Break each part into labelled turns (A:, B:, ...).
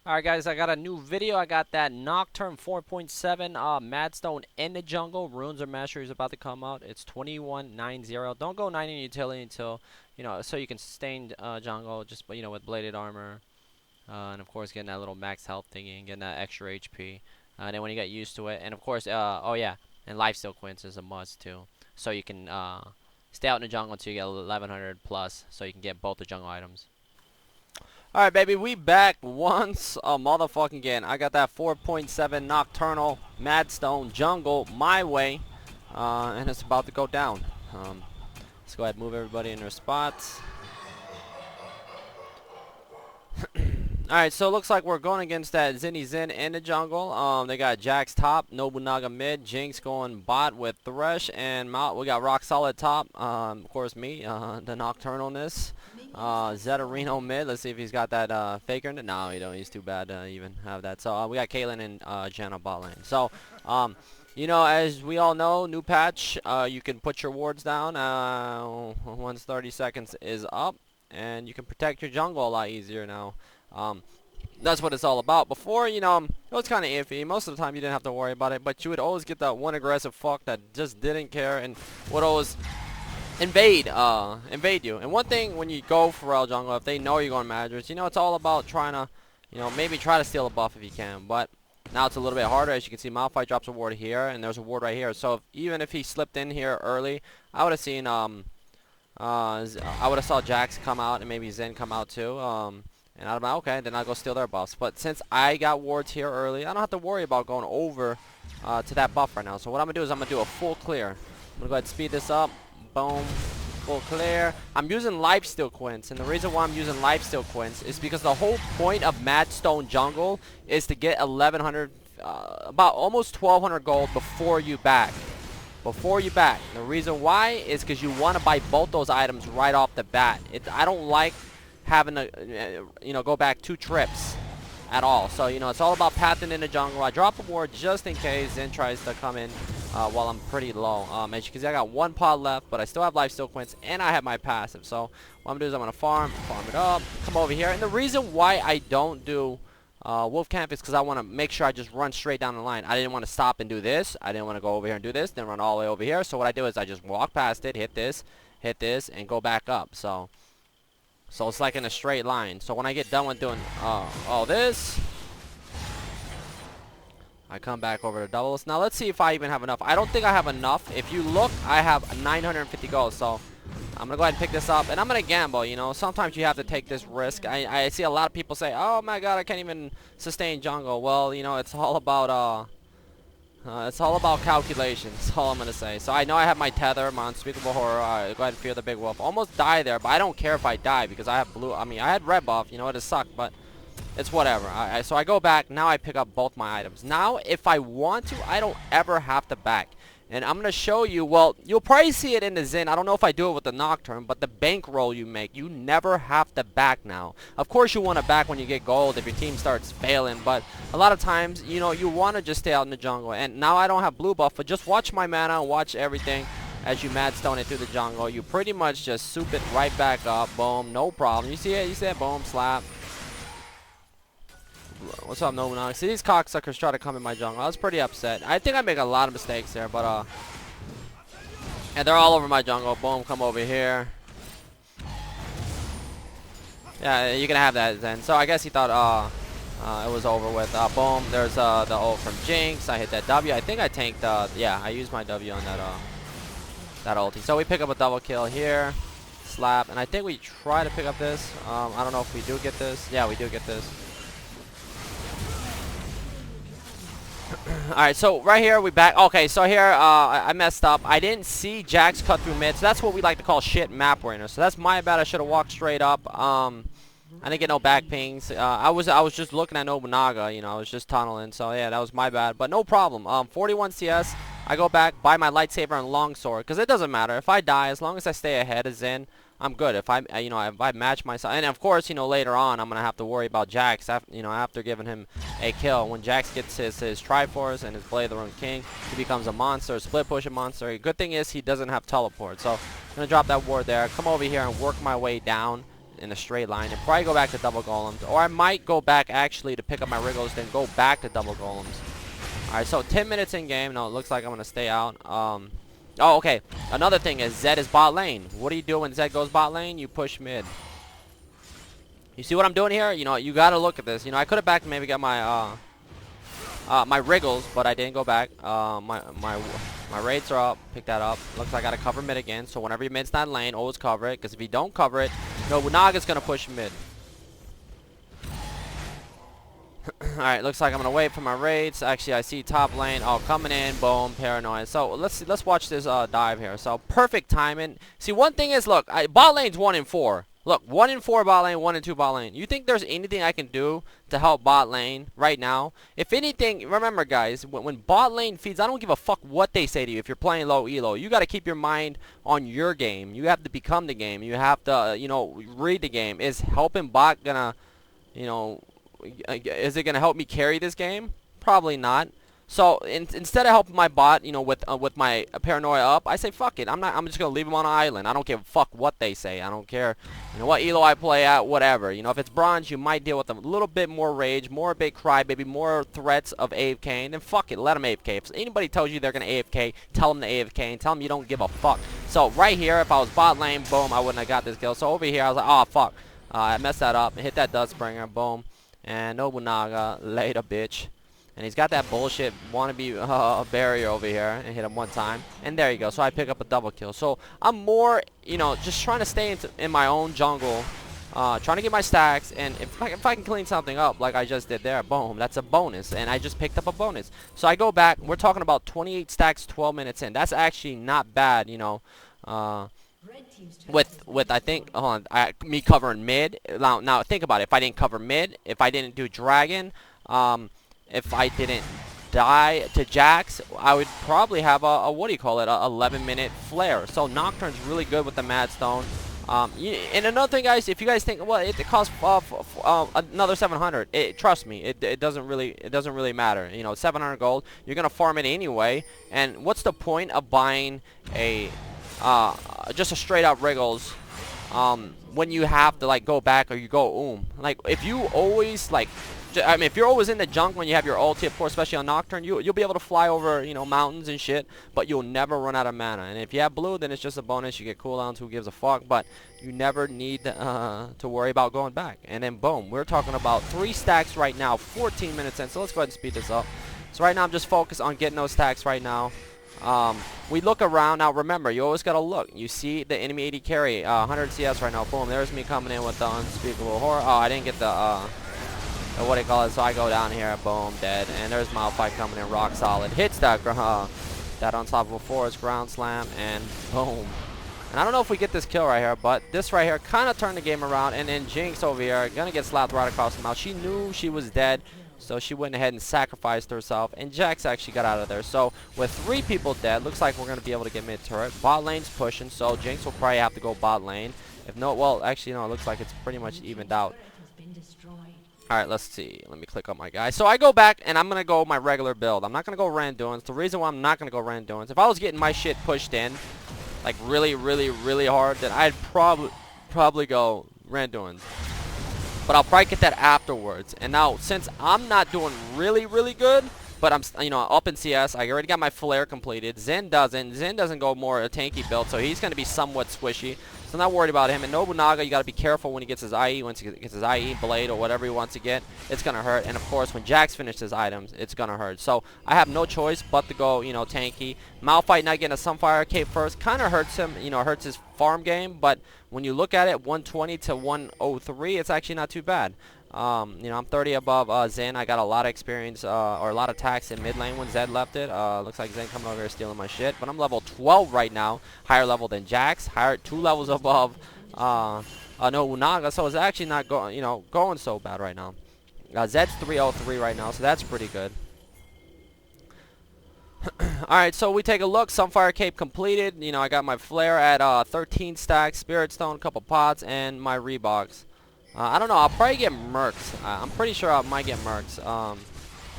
A: Alright guys, I got a new video. I got that Nocturne 4.7 MadStone in the jungle. Runes or Mastery is about to come out. It's 2190. Don't go 90 utility until, so you can sustain jungle just, with bladed armor. And of course getting that little max health thingy and getting that extra HP. And then when you get used to it, and of course, oh yeah, and lifesteal quints is a must too. So you can stay out in the jungle until you get 1100 plus, so you can get both the jungle items. Alright, baby, we back once a motherfucking again. I got that 4.7 Nocturnal Madstone Jungle my way, and it's about to go down. Let's go ahead and move everybody in their spots. Alright, so it looks like we're going against that Zinni Zin in the jungle. They got Jax top, Nobunaga mid, Jinx going bot with Thresh, and we got Rock Solid top. Of course, me, the Nocturnalness. Zetarino mid. Let's see if he's got that faker in it. No, he don't. He's too bad to even have that. So we got Caitlyn and Janna bot lane. So, as we all know, new patch, you can put your wards down once 30 seconds is up, and you can protect your jungle a lot easier now. That's what it's all about. Before, it was kind of iffy. Most of the time, you didn't have to worry about it, but you would always get that one aggressive fuck that just didn't care and would always invade you. And one thing when you go for Royal Jungle, if they know you're going Madras, it's all about trying to, maybe try to steal a buff if you can. But now it's a little bit harder. As you can see, Malphite drops a ward here, and there's a ward right here. So even if he slipped in here early, I would have seen, I would have saw Jax come out and maybe Zen come out too. And I'd be like, okay, then I'll go steal their buffs. But since I got wards here early, I don't have to worry about going over to that buff right now. So what I'm going to do is I'm going to do a full clear. I'm going to go ahead and speed this up. Boom. Full clear. I'm using lifesteal quints. And the reason why I'm using lifesteal quints is because the whole point of Madstone Jungle is to get 1100, about almost 1200 gold before you back. The reason why is because you want to buy both those items right off the bat. I don't like having to, go back 2 trips at all. So, it's all about pathing in the jungle. I drop a ward just in case Zen tries to come in while I'm pretty low. As you can see, I got 1 pod left, but I still have lifesteal quints, and I have my passive. So, what I'm going to do is I'm going to farm it up, come over here. And the reason why I don't do Wolf Camp is because I want to make sure I just run straight down the line. I didn't want to stop and do this. I didn't want to go over here and do this, then run all the way over here. So, what I do is I just walk past it, hit this, and go back up. So it's like in a straight line. So when I get done with doing all this, I come back over to doubles. Now let's see if I even have enough. I don't think I have enough. If you look, I have 950 gold. So I'm going to go ahead and pick this up. And I'm going to gamble, Sometimes you have to take this risk. I see a lot of people say, oh my god, I can't even sustain jungle. Well, it's all about calculations. That's all I'm going to say. So I know I have my tether, my unspeakable horror. Go ahead and fear the big wolf. Almost die there, but I don't care if I die because I have blue. I had red buff. It has sucked, but it's whatever. So I go back. Now I pick up both my items. Now, if I want to, I don't ever have to back. And I'm going to show you, well, you'll probably see it in the Zen. I don't know if I do it with the Nocturne, but the bankroll you make, you never have to back now. Of course, you want to back when you get gold if your team starts failing, but a lot of times, you want to just stay out in the jungle. And now I don't have blue buff, but just watch my mana and watch everything as you Madstone it through the jungle. You pretty much just soup it right back up. Boom, no problem. You see it? You see it? Boom, slap. What's up, Nobunaga? See, these cocksuckers try to come in my jungle. I was pretty upset. I think I make a lot of mistakes there, but, and they're all over my jungle. Boom, come over here. Yeah, you can have that then. So I guess he thought, it was over with. Boom, there's, the ult from Jinx. I hit that W. I think I tanked, yeah, I used my W on that ulti. So we pick up a double kill here. Slap. And I think we try to pick up this. I don't know if we do get this. Yeah, we do get this. Alright, so right here we back. Okay, so here I messed up. I didn't see Jax cut through mid, so that's what we like to call shit map brainer. So that's my bad. I should have walked straight up. I didn't get no back pings. I was just looking at Nobunaga, I was just tunneling. So yeah, that was my bad, but no problem. 41 CS. I go back, buy my lightsaber and longsword, because it doesn't matter if I die as long as I stay ahead of Zen. I'm good. If I match myself, and of course, later on, I'm gonna have to worry about Jax. After giving him a kill, when Jax gets his Triforce and his Blade of the Rune King, he becomes a monster, split pushing monster. Good thing is he doesn't have teleport, so I'm gonna drop that ward there. Come over here and work my way down. in a straight line and probably go back to double golems. Or I might go back actually to pick up my Wriggles, then go back to double golems. Alright, so 10 minutes in game. No, it looks like I'm going to stay out. Oh, okay. Another thing is Zed is bot lane. What do you do when Zed goes bot lane? You push mid. You see what I'm doing here? You know, you got to look at this. You know, I could have back maybe got my my Wriggles, but I didn't go back. My raids are up. Pick that up. Looks like I got to cover mid again. So whenever your mid's not in lane, always cover it. Because if you don't cover it, Nobunaga's going to push mid. Alright, looks like I'm gonna wait for my raids. Actually, I see top lane. Oh, coming in. Boom. Paranoid. So let's watch this dive here. So perfect timing. See, one thing is, look, bot lane's 1 in 4. Look, 1 in 4 bot lane, 1 in 2 bot lane. You think there's anything I can do to help bot lane right now? If anything, remember guys, when bot lane feeds, I don't give a fuck what they say to you. If you're playing low elo, you got to keep your mind on your game. You have to become the game. You have to, you know, read the game. Is helping bot gonna, you know, is it gonna help me carry this game? Probably not. So instead of helping my bot, you know, with my paranoia up, I say fuck it. I'm just gonna leave him on an island. I don't give a fuck what they say. I don't care, you know, what elo I play at, whatever. You know, if it's bronze, you might deal with a little bit more rage, more big crybaby, more threats of AFK, and then fuck it, let them AFK. If anybody tells you they're gonna AFK, tell them to AFK and tell them you don't give a fuck. So right here, if I was bot lane, boom, I wouldn't have got this kill. So over here, I was like, oh fuck, I messed that up. Hit that Dustbringer, boom. And Nobunaga laid a bitch. And he's got that bullshit wannabe barrier over here. And hit him one time. And there you go. So I pick up a double kill. So I'm more, you know, just trying to stay in my own jungle. Trying to get my stacks. And if I can clean something up like I just did there, boom, that's a bonus. And I just picked up a bonus. So I go back. We're talking about 28 stacks, 12 minutes in. That's actually not bad, you know. With I think me covering mid. Now think about it. If I didn't cover mid, if I didn't do dragon, if I didn't die to Jax, I would probably have a what do you call it, a 11-minute flare. So Nocturne's really good with the MadStone. And another thing, guys, if you guys think, well, it costs another 700, trust me, it doesn't really matter. You know, 700 gold, you're gonna farm it anyway. And what's the point of buying a just a straight up Wriggles when you have to like go back or you go like if you always like I mean if you're always in the junk when you have your ulti, of course, especially on Nocturne, you'll be able to fly over, you know, mountains and shit, but you'll never run out of mana. And if you have blue, then it's just a bonus. You get cooldowns, who gives a fuck, but you never need to worry about going back. And then boom, we're talking about 3 stacks right now, 14 minutes in. So let's go ahead and speed this up. So right now I'm just focused on getting those stacks right now. We look around. Now remember, you always gotta look. You see the enemy AD carry, 100 CS right now. Boom, there's me coming in with the unspeakable horror. Oh, I didn't get the what do you call it? So I go down here, boom, dead. And there's Malphite coming in, rock solid. Hits that unstoppable force, ground slam, and boom. And I don't know if we get this kill right here, but this right here kind of turned the game around. And then Jinx over here, gonna get slapped right across the mouth. She knew she was dead, so she went ahead and sacrificed herself, and Jax actually got out of there. So with 3 people dead, looks like we're going to be able to get mid-turret. Bot lane's pushing, so Jinx will probably have to go bot lane. If no, well, actually, no, it looks like it's pretty much evened out. Alright, let's see. Let me click on my guy. So I go back, and I'm going to go my regular build. I'm not going to go Randuin's. The reason why I'm not going to go Randuin's, if I was getting my shit pushed in, like really, really, really hard, then I'd probably go Randuin's. But I'll probably get that afterwards. And now, since I'm not doing really, really good, but I'm, you know, up in CS, I already got my flare completed. Zen doesn't go more a tanky build, so he's going to be somewhat squishy. So I'm not worried about him. And Nobunaga, you got to be careful when he gets his IE. Once he gets his IE, blade, or whatever he wants to get, it's going to hurt. And of course, when Jax finishes his items, it's going to hurt. So I have no choice but to go, you know, tanky. Malphite not getting a Sunfire cape first kind of hurts him, you know, hurts his farm game. But when you look at it, 120 to 103, it's actually not too bad. You know, I'm 30 above Zen. I got a lot of experience, or a lot of tax in mid lane when Zed left it. Looks like Zen coming over here stealing my shit. But I'm level 12 right now, higher level than Jax, higher 2 levels above Nobunaga. So it's actually not going, you know, going so bad right now. Zed's 303 right now, so that's pretty good. Alright, so we take a look. Sunfire cape completed. You know, I got my flare at 13 stacks, Spirit Stone, couple pots, and my Reeboks. I don't know. I'll probably get Mercs. I'm pretty sure I might get Mercs.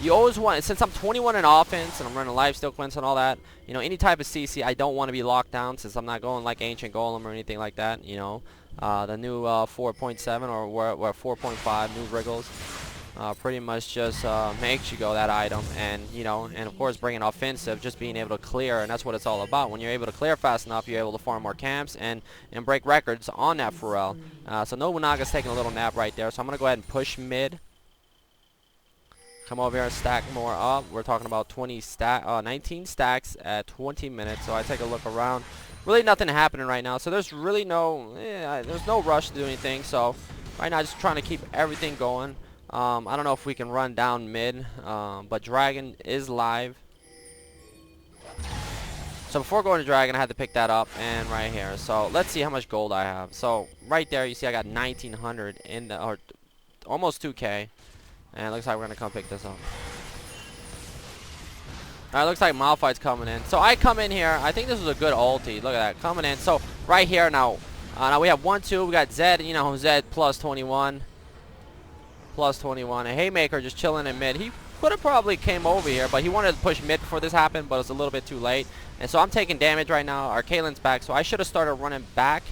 A: You always want, since I'm 21 in offense and I'm running lifesteal cleanse and all that, you know, any type of CC, I don't want to be locked down since I'm not going like Ancient Golem or anything like that, you know. The new 4.7 or we're 4.5 new wriggles. Pretty much just makes you go that item, and you know, and of course bringing offensive, just being able to clear, and that's what it's all about. When you're able to clear fast enough, you're able to farm more camps and break records on that Pharrell. So Nobunaga's taking a little nap right there, so I'm gonna go ahead and push mid. Come over here and stack more up. We're talking about 19 stacks at 20 minutes. So I take a look around. Really nothing happening right now. So there's really there's no rush to do anything. So right now just trying to keep everything going. I don't know if we can run down mid, but Dragon is live. So before going to Dragon, I had to pick that up, and right here. So let's see how much gold I have. So right there, you see I got 1,900 in the, or almost 2K. And it looks like we're going to come pick this up. Alright, looks like Malphite's coming in. So I come in here. I think this was a good ulti. Look at that. Coming in. So right here now. Now we have 1, 2. We got Zed. You know, Zed plus 21. Plus 21. A Haymaker just chilling in mid. He could have probably came over here, but he wanted to push mid before this happened, but it's a little bit too late. And so I'm taking damage right now. Our Caitlyn's back. So I should have started running back,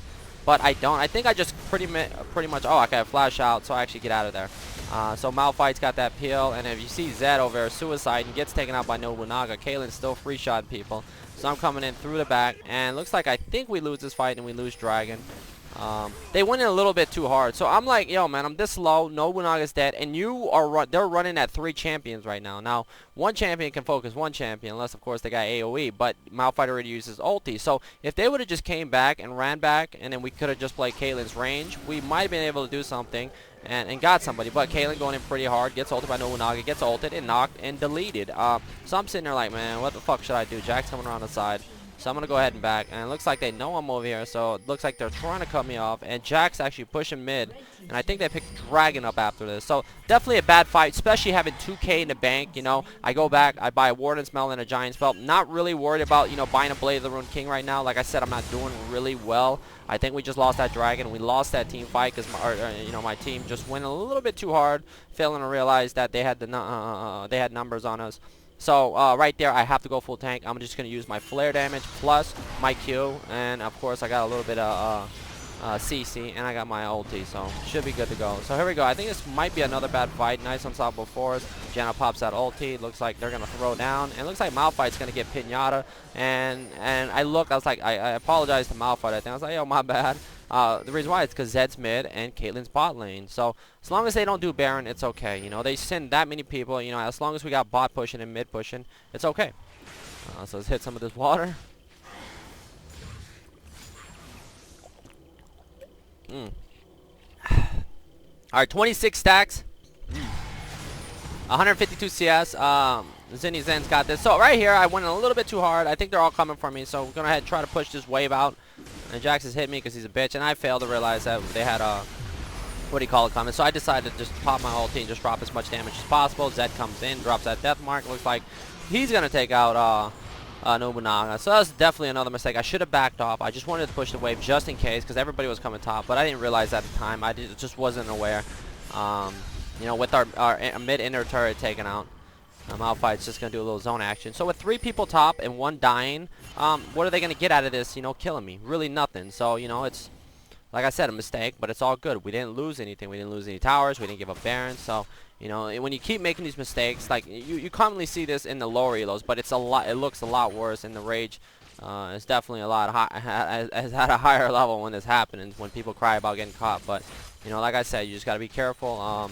A: but I don't. I think I just pretty much... Oh, I got flash out, so I actually get out of there. So Malphite's got that peel, and if you see Zed over there, suicide, and gets taken out by Nobunaga. Caitlyn's still free shot people. So I'm coming in through the back, and looks like I think we lose this fight and we lose Dragon. They went in a little bit too hard. So I'm like, yo, man, I'm this low. Nobunaga's dead, and they're running at 3 champions right now. Now, 1 champion can focus 1 champion, unless, of course, they got AoE, but Malphite already uses ulti. So if they would have just came back and ran back, and then we could have just played Caitlyn's range, we might have been able to do something and got somebody. But Caitlyn going in pretty hard, gets ulted by Nobunaga, gets ulted and knocked and deleted. So I'm sitting there like, man, what the fuck should I do? Jack's coming around the side. So I'm going to go ahead and back. And it looks like they know I'm over here. So it looks like they're trying to cut me off. And Jack's actually pushing mid. And I think they picked Dragon up after this. So definitely a bad fight, especially having 2K in the bank. You know, I go back, I buy a Warden's Mail and a Giant's Belt. Not really worried about, you know, buying a Blade of the Ruined King right now. Like I said, I'm not doing really well. I think we just lost that Dragon. We lost that team fight because, you know, my team just went a little bit too hard, failing to realize that they had they had numbers on us. So right there, I have to go full tank. I'm just going to use my flare damage plus my Q. And, of course, I got a little bit of CC. And I got my ulti. So should be good to go. So here we go. I think this might be another bad fight. Nice unstoppable force. Janna pops that ulti. Looks like they're going to throw down. And it looks like Malphite's going to get Pinata. And I was like, I apologize to Malphite. I think I was like, yo, my bad. The reason why is because Zed's mid and Caitlyn's bot lane. So as long as they don't do Baron, it's okay. You know, they send that many people. You know, as long as we got bot pushing and mid pushing, it's okay. So let's hit some of this water. Alright, 26 stacks. 152 CS. Zinni Zen's got this. So right here, I went a little bit too hard. I think they're all coming for me. So we're going to ahead and try to push this wave out. And Jax has hit me because he's a bitch. And I failed to realize that they had coming. So I decided to just pop my ulti and just drop as much damage as possible. Zed comes in, drops that death mark. Looks like he's going to take out Nobunaga. So that's definitely another mistake. I should have backed off. I just wanted to push the wave just in case because everybody was coming top. But I didn't realize at the time. I just wasn't aware. You know, with our mid-inner turret taken out. Malphite's just going to do a little zone action. So with 3 people top and 1 dying, what are they going to get out of this, you know, killing me? Really nothing. So, you know, it's, like I said, a mistake, but it's all good. We didn't lose anything. We didn't lose any towers. We didn't give up Baron. So, you know, when you keep making these mistakes, like, you commonly see this in the lower elos, but it's a lot. It looks a lot worse in the Rage. It's definitely a lot has had a higher level when this happens, when people cry about getting caught. But, you know, like I said, you just got to be careful.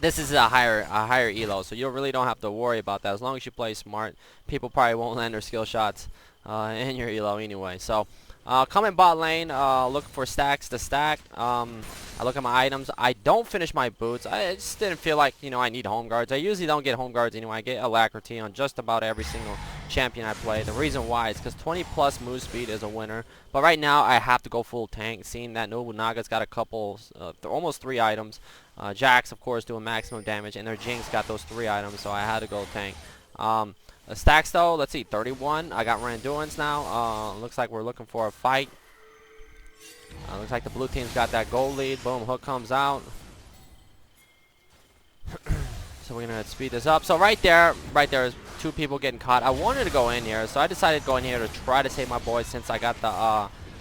A: This is a higher elo, so you really don't have to worry about that. As long as you play smart, people probably won't land their skill shots in your elo anyway. So coming bot lane, looking for stacks to stack. I look at my items. I don't finish my boots. I just didn't feel like, you know, I need home guards. I usually don't get home guards anyway. I get Alacrity on just about every single champion I play. The reason why is because 20 plus move speed is a winner. But right now I have to go full tank, seeing that Nobunaga's got a couple, almost 3 items. Jax, of course, doing maximum damage, and their Jinx got those 3 items, so I had to go tank. Stacks, though, let's see, 31. I got Randuin's now. Looks like we're looking for a fight. Looks like the blue team's got that gold lead. Boom, hook comes out. So we're going to speed this up. So right there is 2 people getting caught. I wanted to go in here, so I decided to go in here to try to save my boys since I got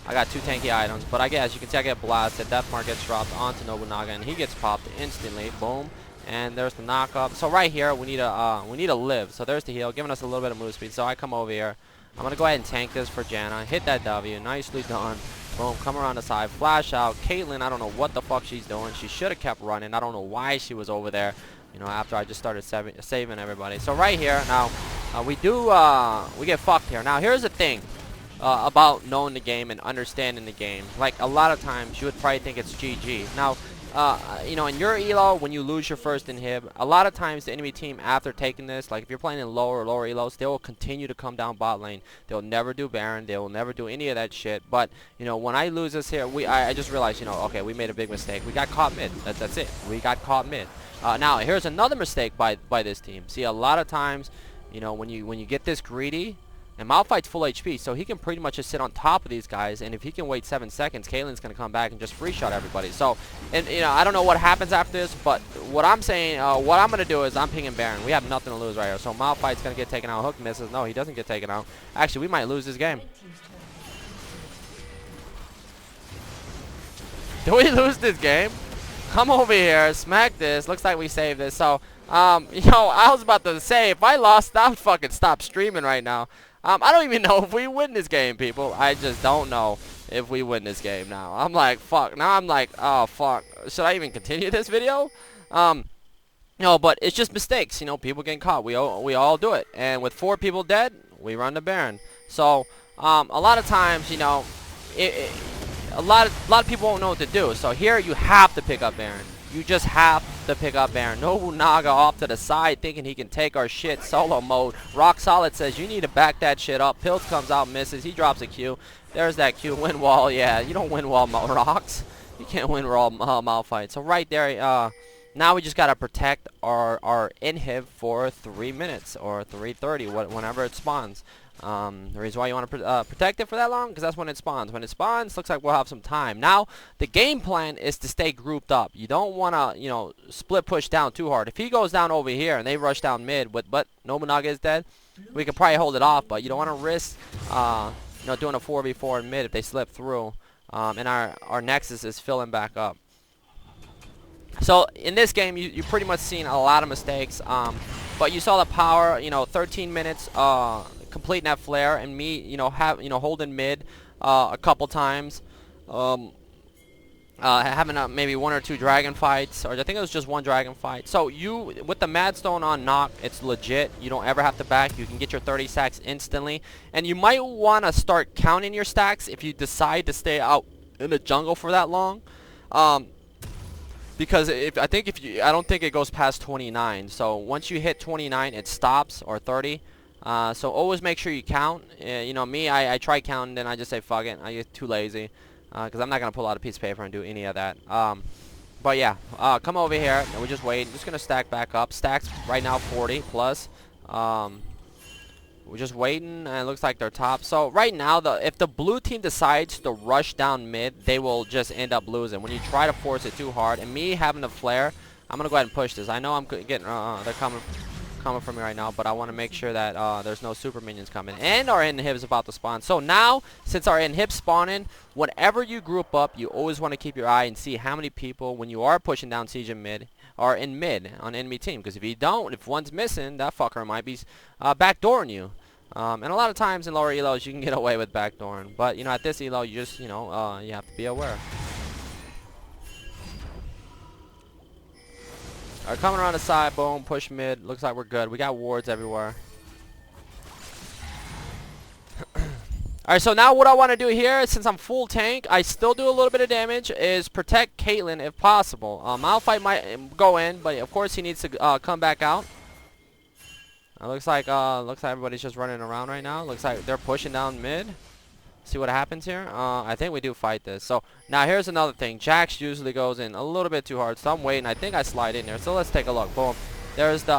A: I got 2 tanky items, but as you can see, I get blasted. Death Mark gets dropped onto Nobunaga, and he gets popped instantly. Boom. And there's the knock up. So right here, we need a live. So there's the heal, giving us a little bit of move speed. So I come over here. I'm going to go ahead and tank this for Janna. Hit that W. Nicely done. Boom. Come around the side. Flash out. Caitlyn, I don't know what the fuck she's doing. She should have kept running. I don't know why she was over there, you know, after I just started saving everybody. So right here, now, we get fucked here. Now, here's the thing. About knowing the game and understanding the game. Like, a lot of times you would probably think it's GG. Now, you know, in your elo, when you lose your first inhib, a lot of times the enemy team, after taking this, like if you're playing in lower elos, they will continue to come down bot lane. They'll never do Baron. They will never do any of that shit. But, you know, when I lose this here, I just realized, you know, okay, we made a big mistake. We got caught mid. That's it. We got caught mid. Now, here's another mistake by this team. See, a lot of times, you know, when you get this greedy, and Malphite's full HP, so he can pretty much just sit on top of these guys, and if he can wait 7 seconds, Caitlyn's going to come back and just free shot everybody. So, and you know, I don't know what happens after this, but what I'm saying, what I'm going to do is I'm pinging Baron. We have nothing to lose right here. So Malphite's going to get taken out. Hook misses. No, he doesn't get taken out. Actually, we might lose this game. Do we lose this game? Come over here, smack this. Looks like we saved this. So, you know, I was about to say, if I lost, I would fucking stop streaming right now. I don't even know if we win this game, people. I just don't know if we win this game now. I'm like, fuck. Now I'm like, oh, fuck. Should I even continue this video? No, but it's just mistakes. You know, people getting caught. We all do it. And with 4 people dead, we run the Baron. So, a lot of times, you know, a lot of people won't know what to do. So here, you have to pick up Baron. You just have to pick up Baron. Nobunaga off to the side thinking he can take our shit solo mode. Rock Solid says you need to back that shit up. Pills comes out, misses. He drops a Q. There's that Q. Win wall. Yeah, you don't win wall Rocks. You can't win wall Malphite. So right there, now we just got to protect our inhib for 3 minutes or 3:30, whenever it spawns. The reason why you want to protect it for that long, because that's when it spawns. When it spawns, looks like we'll have some time. Now, the game plan is to stay grouped up. You don't want to, you know, split push down too hard. If he goes down over here and they rush down mid, but Nobunaga is dead, we could probably hold it off. But you don't want to risk, you know, doing a 4v4 in mid if they slip through. And our Nexus is filling back up. So in this game, you pretty much seen a lot of mistakes. But you saw the power. You know, 13 minutes. Completing that flare, and me, you know, holding mid a couple times, having maybe 1 or 2 dragon fights, or I think it was just 1 dragon fight. So you, with the MadStone on knock, it's legit. You don't ever have to back. You can get your 30 stacks instantly, and you might want to start counting your stacks if you decide to stay out in the jungle for that long, because I don't think it goes past 29. So once you hit 29, it stops, or 30. So always make sure you count. You know, me, I try counting, then I just say fuck it. I get too lazy, because I'm not going to pull out a piece of paper and do any of that. But yeah, come over here, and we just wait. Just going to stack back up. Stacks right now 40 plus. We're just waiting, and it looks like they're top. So right now, if the blue team decides to rush down mid, they will just end up losing. When you try to force it too hard, and me having the flare, I'm going to go ahead and push this. I know I'm getting, they're coming from me right now, but I want to make sure that there's no super minions coming, and our inhib is about to spawn. So now, since our inhib spawning, whenever you group up, you always want to keep your eye and see how many people, when you are pushing down siege in mid, are in mid on enemy team. Because if you don't, if one's missing, that fucker might be backdooring you. And a lot of times in lower elos, you can get away with backdooring, but you know, at this elo, you just, you know, you have to be aware. Alright, coming around the side, boom, push mid. Looks like we're good. We got wards everywhere. Alright, so now what I want to do here, since I'm full tank, I still do a little bit of damage, is protect Caitlyn if possible. Malphite might go in, but of course he needs to come back out. Looks like everybody's just running around right now. Looks like they're pushing down mid. See what happens here. I think we do fight this. So now here's another thing. Jax usually goes in a little bit too hard, so I'm waiting. I think I slide in there. So let's take a look. Boom. There's the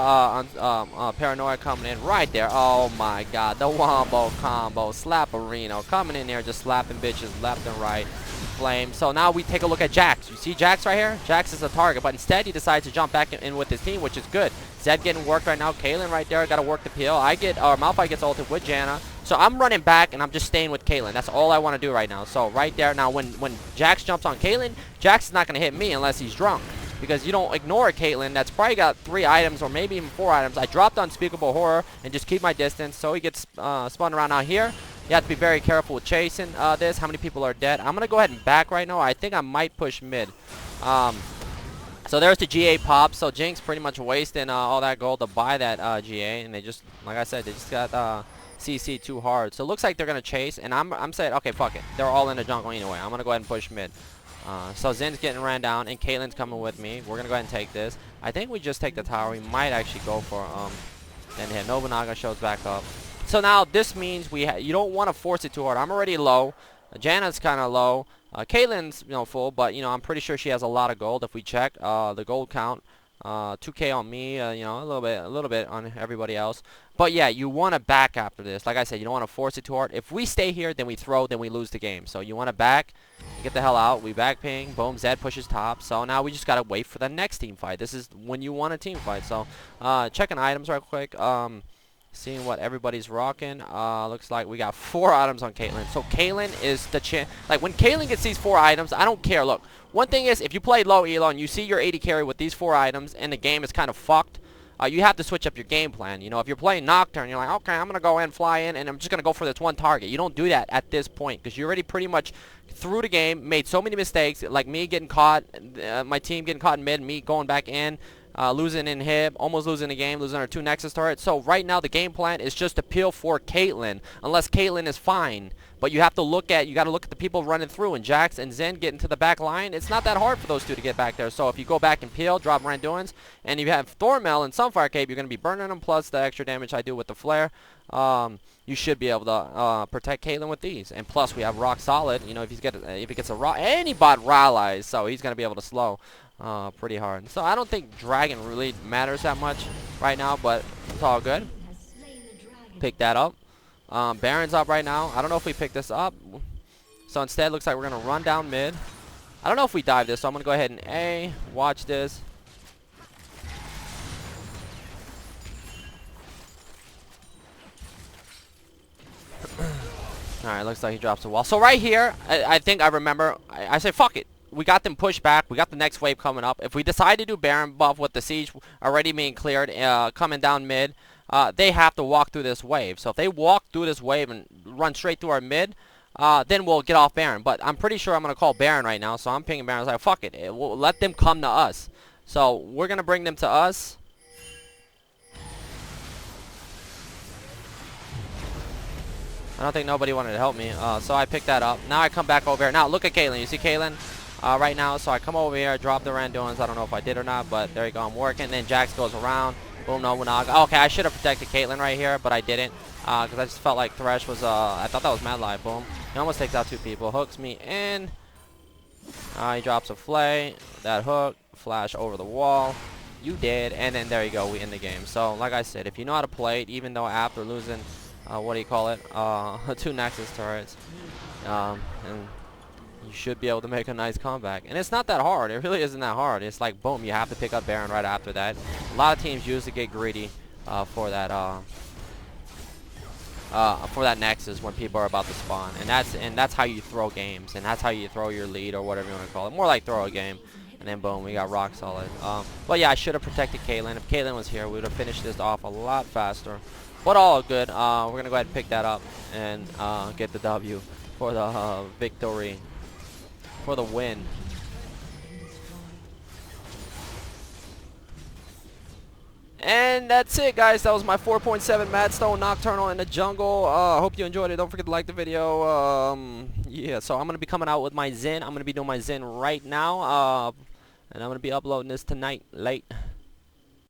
A: paranoia coming in right there. Oh my god, the wombo combo. Slapperino coming in there, just slapping bitches left and right. Flame. So now we take a look at Jax. You see Jax right here? Jax is a target, but instead he decides to jump back in with his team, which is good. Zed getting worked right now. Caitlyn right there, got to work the PL. Malphite gets ulted with Janna. So I'm running back, and I'm just staying with Caitlyn. That's all I want to do right now. So right there, now when Jax jumps on Caitlyn, Jax is not going to hit me unless he's drunk. Because you don't ignore Caitlyn. That's probably got 3 items or maybe even 4 items. I dropped Unspeakable Horror and just keep my distance. So he gets spun around out here. You have to be very careful with chasing this. How many people are dead? I'm going to go ahead and back right now. I think I might push mid. So there's the GA pop. So Jinx pretty much wasting all that gold to buy that GA. And they just, like I said, they just got CC too hard. So it looks like they're going to chase. And I'm saying, okay, fuck it. They're all in the jungle anyway. I'm going to go ahead and push mid. So Zin's getting ran down, and Caitlyn's coming with me. We're going to go ahead and take this. I think we just take the tower. We might actually go for and hit. Nobunaga shows back up. So now this means you don't want to force it too hard. I'm already low. Janna's kind of low. Caitlyn's full, but I'm pretty sure she has a lot of gold. If we check the gold count, 2K on me, a little bit on everybody else. But yeah, you want to back after this. Like I said, you don't want to force it too hard. If we stay here, then we throw, then we lose the game. So you want to back, get the hell out. We back ping, boom, Zed pushes top. So now we just got to wait for the next team fight. This is when you want a team fight. So checking items right quick. Seeing what everybody's rocking. Looks like we got 4 items on Caitlyn. So Caitlyn is the champ. Like when Caitlyn gets these 4 items, I don't care. Look, one thing is if you play low elo and you see your 80 carry with these 4 items and the game is kind of fucked, you have to switch up your game plan. If you're playing Nocturne, you're like, okay, I'm going to go in, fly in, and I'm just going to go for this one target. You don't do that at this point because you're already pretty much through the game, made so many mistakes, like me getting caught, my team getting caught in mid, me going back in, losing in hip, almost losing the game, losing our 2 Nexus turrets. So right now the game plan is just to peel for Caitlyn, unless Caitlyn is fine. But you have to look at, the people running through, and Jax and Zen get into the back line. It's not that hard for those 2 to get back there. So if you go back and peel, drop Randuin's, and you have Thormel and Sunfire Cape, you're going to be burning them, plus the extra damage I do with the flare. You should be able to protect Caitlyn with these. And plus we have Rock Solid. If he gets a rock, any bot rallies, so he's going to be able to slow pretty hard. So I don't think Dragon really matters that much right now, but it's all good. Pick that up. Baron's up right now. I don't know if we pick this up. So instead, looks like we're going to run down mid. I don't know if we dive this, so I'm going to go ahead and watch this. Alright, looks like he drops the wall. So right here, I think I remember, I say fuck it. We got them pushed back. We got the next wave coming up. If we decide to do Baron buff with the siege already being cleared, coming down mid, they have to walk through this wave. So if they walk through this wave and run straight through our mid, then we'll get off Baron. But I'm pretty sure I'm going to call Baron right now. So I'm pinging Baron. I was like, fuck it. We'll let them come to us. So we're going to bring them to us. I don't think nobody wanted to help me. So I picked that up. Now I come back over here. Now look at Caitlyn. You see Caitlyn right now? So I come over here, drop the Randuin's. I don't know if I did or not, but there you go. I'm working. Then Jax goes around. Boom, Nobunaga. Okay, I should have protected Caitlyn right here, but I didn't. Because I just felt like Thresh was, I thought that was Mad Live. Boom. He almost takes out 2 people. Hooks me in. He drops a flay. That hook. Flash over the wall. You did. And then there you go. We end the game. So, like I said, if you know how to play it, even though after losing, what do you call it? 2 Nexus turrets. And you should be able to make a nice comeback. And it's not that hard. It really isn't that hard. It's like, boom, you have to pick up Baron right after that. A lot of teams usually get greedy for that Nexus when people are about to spawn. And that's how you throw games. And that's how you throw your lead or whatever you want to call it. More like throw a game. And then, boom, we got Rock Solid. But, yeah, I should have protected Caitlyn. If Caitlyn was here, we would have finished this off a lot faster. But all good. We're going to go ahead and pick that up and get the W for the victory. For the win. And that's it, guys. That was my 4.7 MadStone Nocturnal in the jungle. Hope you enjoyed it. Don't forget to like the video. Yeah, so I'm going to be coming out with my Zen. I'm going to be doing my Zen right now. And I'm going to be uploading this tonight late.